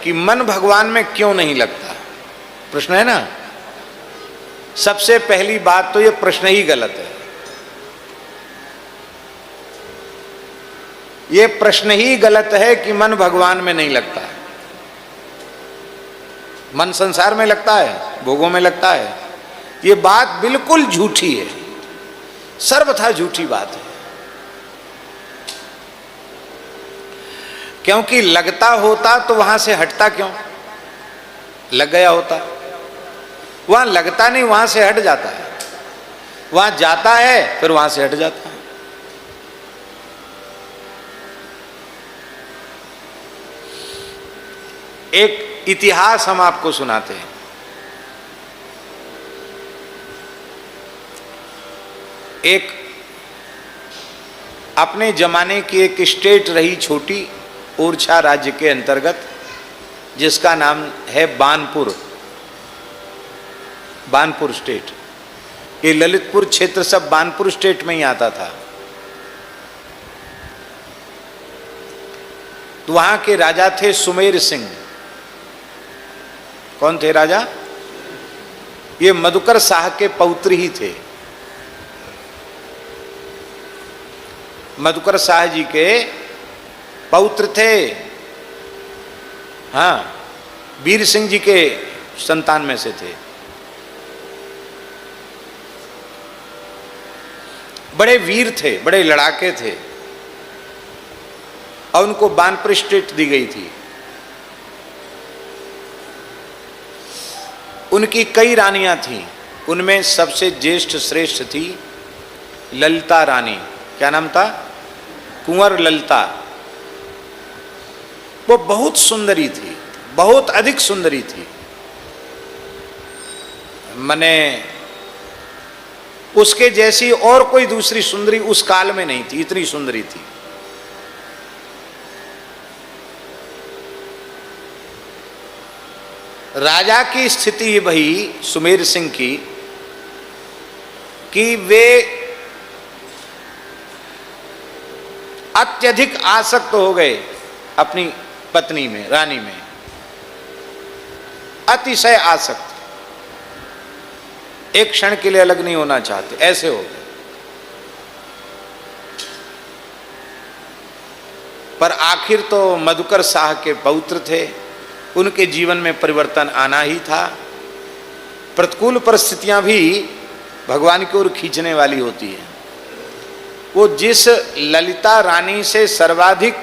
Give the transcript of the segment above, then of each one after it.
कि मन भगवान में क्यों नहीं लगता, प्रश्न है ना। सबसे पहली बात तो ये प्रश्न ही गलत है, ये प्रश्न ही गलत है कि मन भगवान में नहीं लगता है। मन संसार में लगता है, भोगों में लगता है। ये बात बिल्कुल झूठी है, सर्वथा झूठी बात है। क्योंकि लगता होता तो वहां से हटता क्यों, लग गया होता। वहां लगता नहीं, वहां से हट जाता है। वहां जाता है फिर वहां से हट जाता है। एक इतिहास हम आपको सुनाते हैं। एक अपने जमाने की एक स्टेट रही छोटी, ओरछा राज्य के अंतर्गत, जिसका नाम है बानपुर। बानपुर स्टेट, ये ललितपुर क्षेत्र सब बानपुर स्टेट में ही आता था। तो वहां के राजा थे सुमेर सिंह। कौन थे राजा? ये मधुकर शाह के पौत्र ही थे। मधुकर शाह जी के पौत्र थे। हाँ, वीर सिंह जी के संतान में से थे। बड़े वीर थे, बड़े लड़ाके थे, और उनको बानपुर स्टेट दी गई थी। उनकी कई रानियां थीं, उनमें सबसे ज्येष्ठ श्रेष्ठ थी ललिता रानी। क्या नाम था? कुंवर ललिता। वो बहुत सुंदरी थी, बहुत अधिक सुंदरी थी। मने उसके जैसी और कोई दूसरी सुंदरी उस काल में नहीं थी, इतनी सुंदरी थी। राजा की स्थिति वही सुमेर सिंह की कि वे अत्यधिक आसक्त हो गए अपनी पत्नी में, रानी में, अतिशय आसक्त। एक क्षण के लिए अलग नहीं होना चाहते, ऐसे हो गए। पर आखिर तो मधुकर शाह के पौत्र थे, उनके जीवन में परिवर्तन आना ही था। प्रतिकूल परिस्थितियां भी भगवान की ओर खींचने वाली होती है। वो जिस ललिता रानी से सर्वाधिक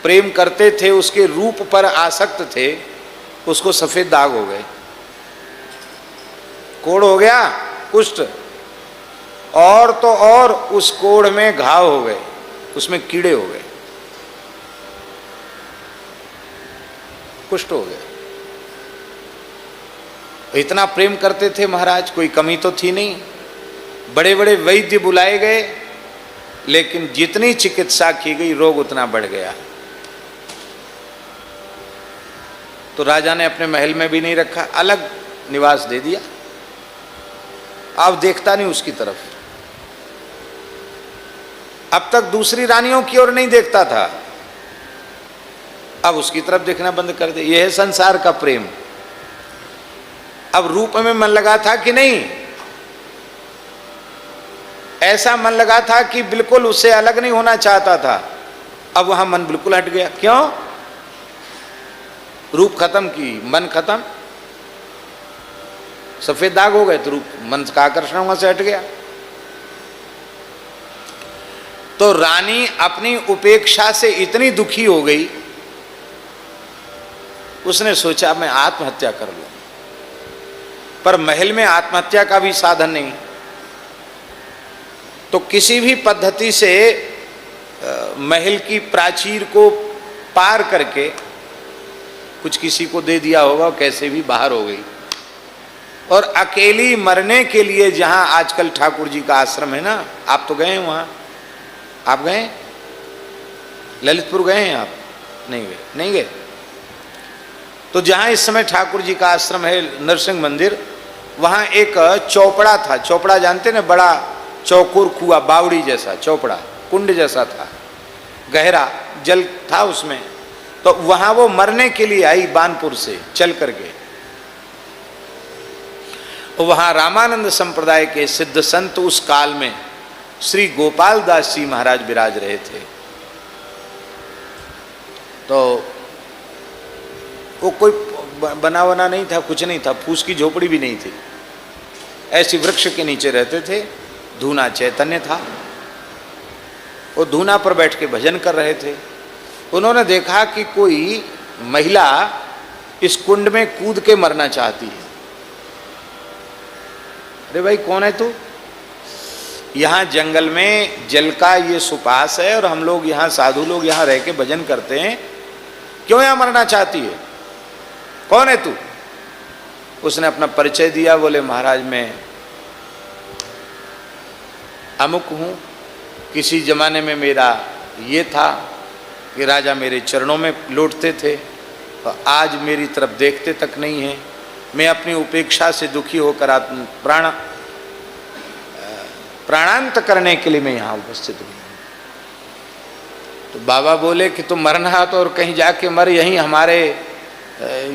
प्रेम करते थे, उसके रूप पर आसक्त थे, उसको सफेद दाग हो गए, कोढ़ हो गया, कुष्ठ, और तो और उस कोढ़ में घाव हो गए, उसमें कीड़े हो गए, कुष्ठ हो गए। इतना प्रेम करते थे महाराज, कोई कमी तो थी नहीं। बड़े बड़े वैद्य बुलाए गए, लेकिन जितनी चिकित्सा की गई रोग उतना बढ़ गया। तो राजा ने अपने महल में भी नहीं रखा, अलग निवास दे दिया। अब देखता नहीं उसकी तरफ। अब तक दूसरी रानियों की ओर नहीं देखता था, अब उसकी तरफ देखना बंद कर दे। यह है संसार का प्रेम। अब रूप में मन लगा था कि नहीं? ऐसा मन लगा था कि बिल्कुल उससे अलग नहीं होना चाहता था। अब वहां मन बिल्कुल हट गया। क्यों? रूप खत्म की, मन खत्म, सफेद दाग हो गए, तो रूप, मन का आकर्षण वहां से हट गया। तो रानी अपनी उपेक्षा से इतनी दुखी हो गई, उसने सोचा मैं आत्महत्या कर लूं। पर महल में आत्महत्या का भी साधन नहीं, तो किसी भी पद्धति से महल की प्राचीर को पार करके कुछ किसी को दे दिया होगा, कैसे भी बाहर हो गई। और अकेली मरने के लिए, जहां आजकल ठाकुर जी का आश्रम है ना, आप तो गए हैं वहां, आप गए? ललितपुर गए हैं आप? नहीं गए? नहीं गए? तो जहां इस समय ठाकुर जी का आश्रम है, नरसिंह मंदिर, वहां एक चौपड़ा था। चौपड़ा जानते ना, बड़ा चौकोर कुआ, बावड़ी जैसा चौपड़ा, कुंड जैसा था, गहरा जल था उसमें। तो वहां वो मरने के लिए आई बानपुर से चल करके। वहां रामानंद संप्रदाय के सिद्ध संत उस काल में श्री गोपाल दास जी महाराज विराज रहे थे। तो वो कोई बना बना नहीं था, कुछ नहीं था, फूस की झोपड़ी भी नहीं थी, ऐसी वृक्ष के नीचे रहते थे। धूना चैतन्य था, वो धूना पर बैठ के भजन कर रहे थे। उन्होंने देखा कि कोई महिला इस कुंड में कूद के मरना चाहती है। अरे भाई कौन है तू? यहाँ जंगल में जल का ये सुपास है और हम लोग यहाँ साधु लोग यहाँ रह के भजन करते हैं, क्यों यहाँ मरना चाहती है? कौन है तू? उसने अपना परिचय दिया, बोले महाराज मैं अमुक हूँ, किसी जमाने में मेरा ये था कि राजा मेरे चरणों में लौटते थे और आज मेरी तरफ देखते तक नहीं है। मैं अपनी उपेक्षा से दुखी होकर प्राणांत करने के लिए मैं यहाँ उपस्थित हूँ। तो बाबा बोले कि तुम मरना तो और कहीं जाके मर, यहीं हमारे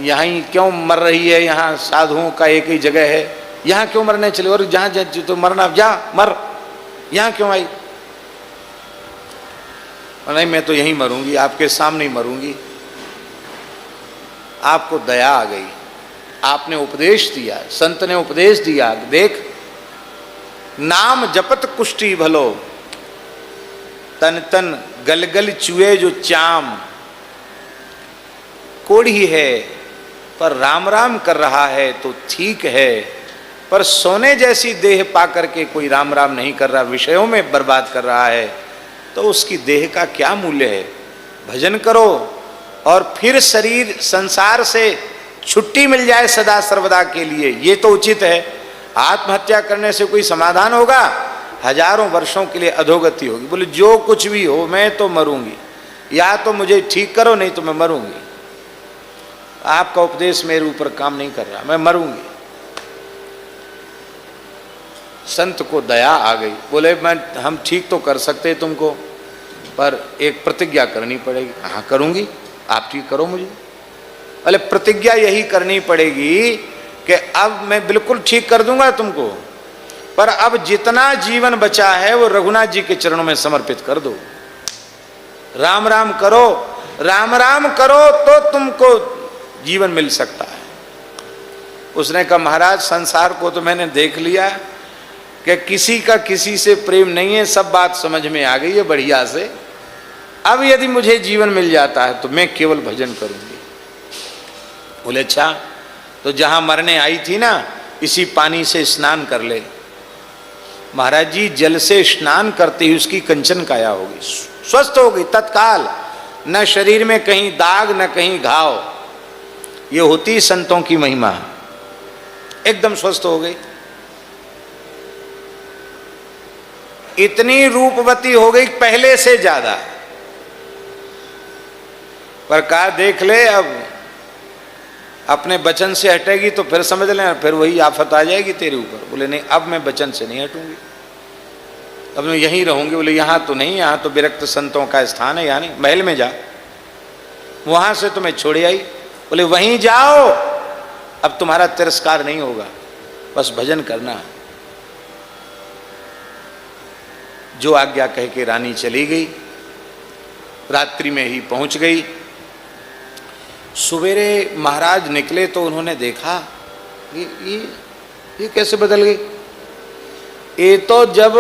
यहीं क्यों मर रही है? यहाँ साधुओं का एक ही जगह है, यहाँ क्यों मरने चले? और जहाँ तो मरना जा मर, यहाँ क्यों आई? नहीं मैं तो यहीं मरूंगी, आपके सामने ही मरूंगी। आपको दया आ गई, आपने उपदेश दिया, संत ने उपदेश दिया, देख नाम जपत कुष्ठी भलो, तन तन गलगल चुए जो चाम, कोढ़ी है पर राम राम कर रहा है तो ठीक है, पर सोने जैसी देह पा करके कोई राम राम नहीं कर रहा, विषयों में बर्बाद कर रहा है, तो उसकी देह का क्या मूल्य है? भजन करो और फिर शरीर संसार से छुट्टी मिल जाए सदा सर्वदा के लिए, ये तो उचित है। आत्महत्या करने से कोई समाधान होगा? हजारों वर्षों के लिए अधोगति होगी। बोले जो कुछ भी हो मैं तो मरूंगी, या तो मुझे ठीक करो नहीं तो मैं मरूंगी। आपका उपदेश मेरे ऊपर काम नहीं कर रहा, मैं मरूंगी। संत को दया आ गई, बोले हम ठीक तो कर सकते तुमको, पर एक प्रतिज्ञा करनी पड़ेगी। हाँ करूंगी, आप ठीक करो मुझे। बोले प्रतिज्ञा यही करनी पड़ेगी कि अब मैं बिल्कुल ठीक कर दूंगा तुमको, पर अब जितना जीवन बचा है वो रघुनाथ जी के चरणों में समर्पित कर दो। राम राम करो, राम राम करो तो तुमको जीवन मिल सकता है। उसने कहा महाराज संसार को तो मैंने देख लिया कि किसी का किसी से प्रेम नहीं है, सब बात समझ में आ गई है बढ़िया से। अब यदि मुझे जीवन मिल जाता है तो मैं केवल भजन करूंगी। बोले अच्छा, तो जहां मरने आई थी ना, इसी पानी से स्नान कर ले। महाराज जी जल से स्नान करते ही उसकी कंचन काया होगी, स्वस्थ हो गई तत्काल, न शरीर में कहीं दाग न कहीं घाव। ये होती संतों की महिमा, एकदम स्वस्थ हो गई। इतनी रूपवती हो गई पहले से ज्यादा। पर कहा देख ले, अब अपने वचन से हटेगी तो फिर समझ लेना, फिर वही आफत आ जाएगी तेरे ऊपर। बोले नहीं अब मैं वचन से नहीं हटूंगी, अब मैं यहीं रहूंगी। बोले यहाँ तो नहीं, यहाँ तो विरक्त संतों का स्थान है, यहाँ नहीं, महल में जा। वहां से तो मैं छोड़ आई। बोले वहीं जाओ, अब तुम्हारा तिरस्कार नहीं होगा, बस भजन करना। जो आज्ञा कह के रानी चली गई, रात्रि में ही पहुंच गई। सवेरे महाराज निकले तो उन्होंने देखा ये कैसे बदल गई। ये तो जब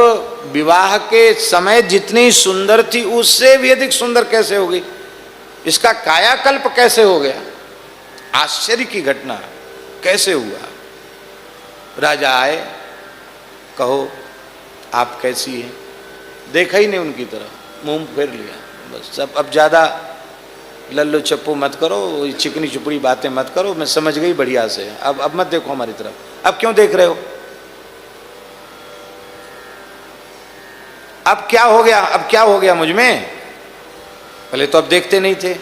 विवाह के समय जितनी सुंदर थी उससे भी अधिक सुंदर कैसे हो गई, इसका कायाकल्प कैसे हो गया। आश्चर्य की घटना कैसे हुआ। राजा आए, कहो आप कैसी हैं। देखा ही नहीं उनकी तरफ, मुंह फेर लिया बस। अब ज़्यादा लल्लो चप्पू मत करो, चिकनी चुपड़ी बातें मत करो, मैं समझ गई बढ़िया से। अब मत देखो हमारी तरफ। अब क्यों देख रहे हो? अब क्या हो गया? अब क्या हो गया मुझ में? पहले तो अब देखते नहीं थे,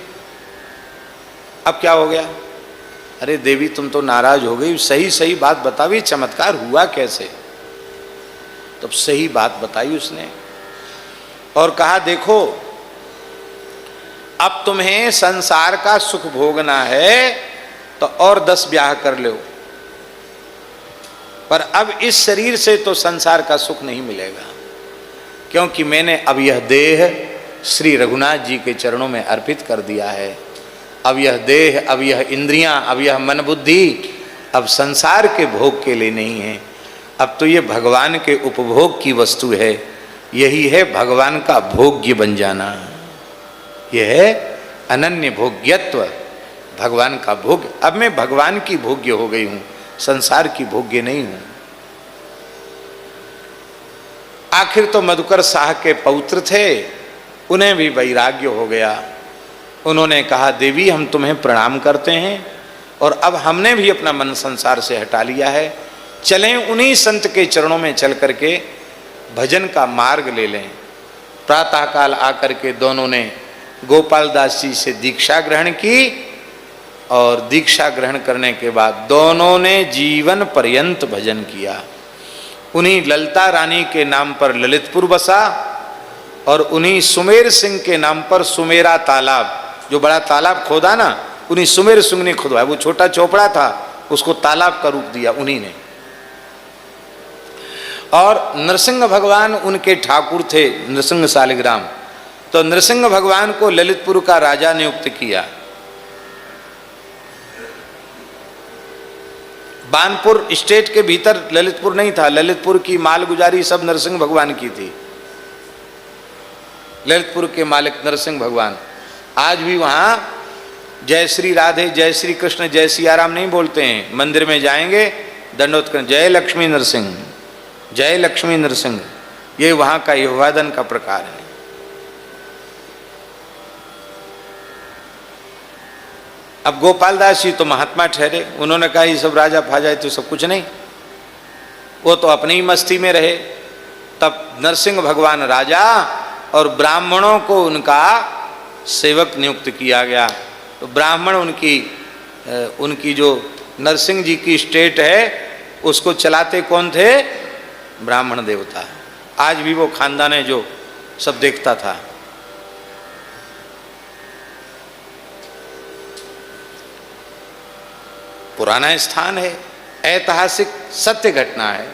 अब क्या हो गया? अरे देवी तुम तो नाराज हो गई, सही सही बात बतावी, चमत्कार हुआ कैसे? तब सही बात बताई उसने और कहा देखो अब तुम्हें संसार का सुख भोगना है तो और 10 ब्याह कर लो, पर अब इस शरीर से तो संसार का सुख नहीं मिलेगा, क्योंकि मैंने अब यह देह श्री रघुनाथ जी के चरणों में अर्पित कर दिया है। अब यह देह, अब यह इंद्रियां, अब यह मन बुद्धि अब संसार के भोग के लिए नहीं है, अब तो ये भगवान के उपभोग की वस्तु है। यही है भगवान का भोग्य बन जाना, यह है अनन्य भोग्यत्व, भगवान का भोग्य। अब मैं भगवान की भोग्य हो गई हूं, संसार की भोग्य नहीं हूं। आखिर तो मधुकर शाह के पौत्र थे, उन्हें भी वैराग्य हो गया। उन्होंने कहा देवी हम तुम्हें प्रणाम करते हैं और अब हमने भी अपना मन संसार से हटा लिया है, चलें उन्हीं संत के चरणों में चल करके भजन का मार्ग ले लें। प्रातःकाल आकर के दोनों ने गोपाल दास जी से दीक्षा ग्रहण की और दीक्षा ग्रहण करने के बाद दोनों ने जीवन पर्यंत भजन किया। उन्हीं ललिता रानी के नाम पर ललितपुर बसा और उन्हीं सुमेर सिंह के नाम पर सुमेरा तालाब, जो बड़ा तालाब खोदा ना, उन्हीं सुमेर सिंह ने खुदवाया। वो छोटा चौपड़ा था, उसको तालाब का रूप दिया उन्हीं ने। और नरसिंह भगवान उनके ठाकुर थे, नरसिंह शालिग्राम, तो नरसिंह भगवान को ललितपुर का राजा नियुक्त किया। बानपुर स्टेट के भीतर ललितपुर नहीं था, ललितपुर की मालगुजारी सब नरसिंह भगवान की थी। ललितपुर के मालिक नरसिंह भगवान। आज भी वहां जय श्री राधे, जय श्री कृष्ण, जय सियाराम नहीं बोलते हैं। मंदिर में जाएंगे दंडोत करें, जय लक्ष्मी नरसिंह, जय लक्ष्मी नरसिंह, ये वहां का अभिवादन का प्रकार है। अब गोपाल दास जी तो महात्मा ठहरे, उन्होंने कहा ये सब राजा फाजा तो सब कुछ नहीं, वो तो अपनी ही मस्ती में रहे। तब नरसिंह भगवान राजा और ब्राह्मणों को उनका सेवक नियुक्त किया गया। तो ब्राह्मण उनकी जो नरसिंह जी की स्टेट है उसको चलाते कौन थे? ब्राह्मण देवता। आज भी वो खानदान है जो सब देखता था। पुराना स्थान है, ऐतिहासिक सत्य घटना है।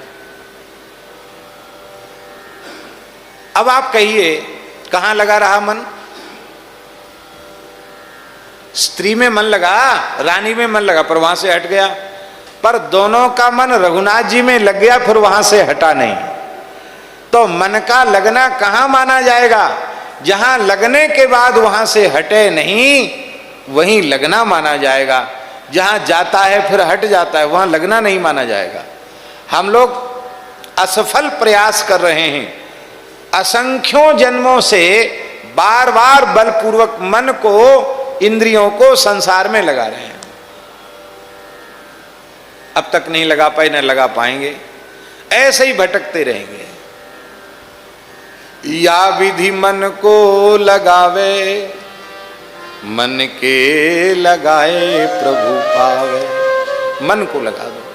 अब आप कहिए कहां लगा रहा मन? स्त्री में मन लगा, रानी में मन लगा, पर वहां से हट गया। पर दोनों का मन रघुनाथ जी में लग गया, फिर वहां से हटा नहीं। तो मन का लगना कहां माना जाएगा? जहां लगने के बाद वहां से हटे नहीं, वहीं लगना माना जाएगा। जहां जाता है फिर हट जाता है, वहां लगना नहीं माना जाएगा। हम लोग असफल प्रयास कर रहे हैं, असंख्यों जन्मों से बार बार बलपूर्वक मन को, इंद्रियों को संसार में लगा रहे हैं। अब तक नहीं लगा पाए, न लगा पाएंगे, ऐसे ही भटकते रहेंगे। या विधि मन को लगावे, मन के लगाए प्रभु पावे। मन को लगा दो।